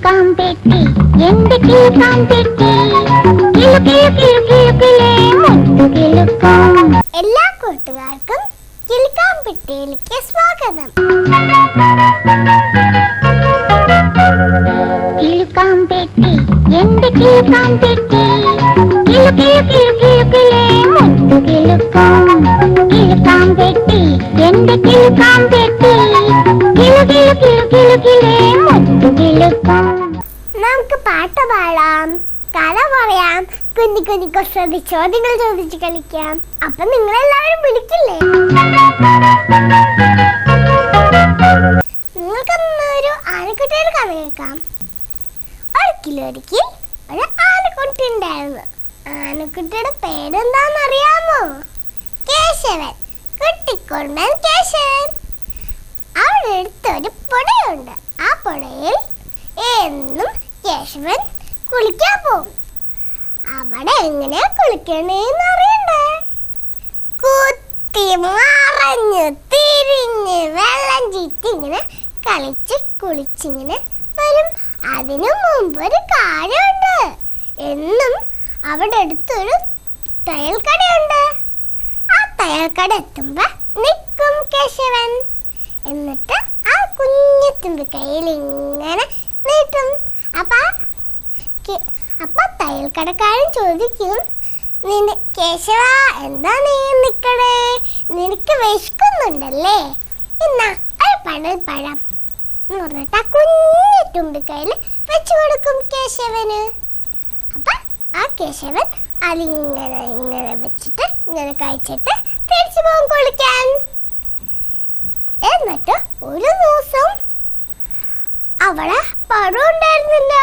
കിലുക്കാമ്പെട്ടി എന്റെ കിലുക്കാമ്പെട്ടി കിലു കിലു കിലു കിലു കിലേ മുത്തു കിലുക്കം. എല്ലാ കൂട്ടുകാർക്കും കിലുക്കാമ്പെട്ടിയിലേക്ക് സ്വാഗതം. കിലുക്കാമ്പെട്ടി എന്റെ കിലുക്കാമ്പെട്ടി കിലു കിലു കിലു കിലു കിലേ മുത്തു കിലുക്കം. കിലുക്കാമ്പെട്ടി എന്റെ കിലുക്കാമ്പെട്ടി കിലു കിലു കിലു കിലു കിലേ മുത്തു കിലുക്കം. നമുക്ക് പാട്ട് പാടാം, കഥ പറയാം, കുഞ്ഞി കുഞ്ഞി കുറച്ച് ചോദ്യങ്ങൾ ചോദിച്ച് കളിക്കാം. അപ്പൊ നിങ്ങളെല്ലാവരും വിളിക്കില്ലേ? നിങ്ങൾക്കൊന്നൊരു ആനക്കുട്ടിയുടെ കഥ കേൾക്കാം. ഒരിക്കൽ ഒരു ആനക്കുട്ടി ഉണ്ടായിരുന്നു. ആനക്കുട്ടിയുടെ പേരെന്താണെന്നറിയാമോ? കേശവൻ. കുട്ടിക്കൊണ്ടൻ കേശവൻ. അവിടെ അടുത്തൊരു പുഴയുണ്ട്. ആ പുഴയിൽ എന്നും കേശവൻ കുളിക്കാൻ പോകും. അവിടെ എങ്ങനെ കുളിക്കണേന്ന് അറിയണ്ടേ? കുത്തി മറഞ്ഞ് തിരിഞ്ഞ് വെള്ളം ചീറ്റി ഇങ്ങനെ കളിച്ച് കുളിച്ചിങ്ങനെ വരും. അതിനു മുമ്പ് ഒരു കാര്യമുണ്ട്. എന്നും അവിടെ അടുത്തൊരു തയ്യൽക്കടയുണ്ട്. ആ തയ്യൽക്കട എത്തുമ്പോ നിൽക്കും കേശവൻ. എന്നിട്ട് ആ കുഞ്ഞു തുമ്പിക്കൈയിൽ ഇങ്ങനെ നീട്ടും. അപ്പൊ തയ്യൽക്കടക്കാരൻ ചോദിക്കും, കേശവ, എന്താ നീ നിക്കണേ? നിനക്ക് വിശക്കുന്നുണ്ടല്ലേ? എന്നാ ഒരു പഴം എന്ന് പറഞ്ഞിട്ട് ആ കുഞ്ഞു തുമ്പിക്കൈയിൽ വെച്ചു കൊടുക്കും കേശവന്. അപ്പൊ ആ കേശവൻ അതിങ്ങനെ ഇങ്ങനെ വെച്ചിട്ട് ഇങ്ങനെ കഴിച്ചിട്ട് തിരിച്ചു പോകും കുളിക്കാൻ. എന്നിട്ട് ഒരു ദിവസം അവിടെ പഴം ഉണ്ടായിരുന്നില്ല.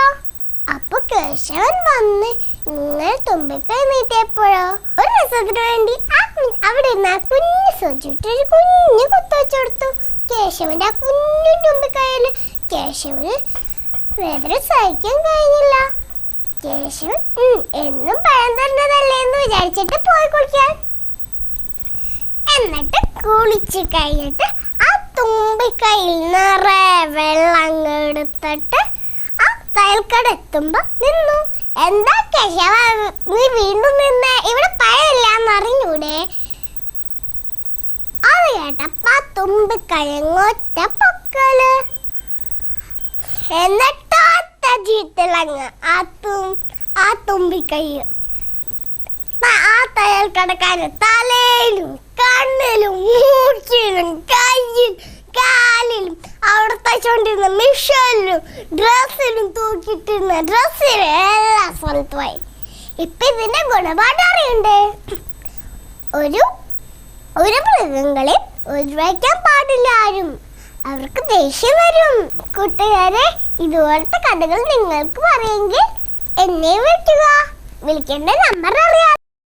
അപ്പൊ കേശവൻ വന്ന് ഇങ്ങനെ തുമ്പിക്കൈ നീട്ടിയപ്പോഴോ ഒരു രസത്തിന് വേണ്ടി അവിടെ ഇരുന്ന് ആ കുഞ്ഞു സൂചിട്ട് ഒരു കുഞ്ഞു കുത്തു വെച്ചു കൊടുത്തു കേശവന്റെ ആ കുഞ്ഞു തുമ്പിക്കൈയില്. കേശവന് വേദന സഹിക്കാൻ കഴിഞ്ഞില്ല. കേശവൻ എന്നും പഴം തരുന്നതല്ലേ എന്ന് വിചാരിച്ചിട്ട് പോയി കുളിക്കാൻ. എന്നിട്ട് കുളിച്ച് കഴിഞ്ഞിട്ട് ആ തുമ്പിക്കൈയിൽ നിറയെ വെള്ളം എടുത്തിട്ട് ആ തയ്യൽക്കട എത്തുമ്പോ നിന്നു. എന്താ കേശവ, നീ വീണ്ടും നിന്നേ? ഇവിടെ പഴമില്ലാന്ന് അറിഞ്ഞൂടെ? അത് കേട്ടപ്പ ആ തുമ്പിക്കൈങ്ങൊറ്റ പൊക്കല്. എന്നിട്ട് ഒറ്റ ചീറ്റിലങ്ങ് ആ തുമ്പിക്കൈ ആ തയ്യൽക്കടക്കാരൻ തലയിലും കണ്ണിലും മൂക്കിലും കയ്യിലും കാലിലും അവിടെ തയ്ച്ചോണ്ടിരുന്ന മിഷനിലും ഡ്രസ്സിലും തൂക്കിട്ടിരുന്ന ഡ്രസ്സിലും എല്ലാ സ്ഥലത്തുമായി. ഇപ്പൊ ഇതിന്റെ ഗുണപാഠം അറിയണ്ടേ? ഒരു മൃഗങ്ങളെ ഒഴിവാക്കാൻ പാടില്ല ആരും. അവർക്ക് ദേഷ്യം വരും. കൂട്ടുകാരെ, ഇതുപോലത്തെ കഥകൾ നിങ്ങൾക്ക് പറയുമെങ്കിൽ എന്നെ വിളിക്കുക. വിളിക്കേണ്ട നമ്പർ അറിയാം.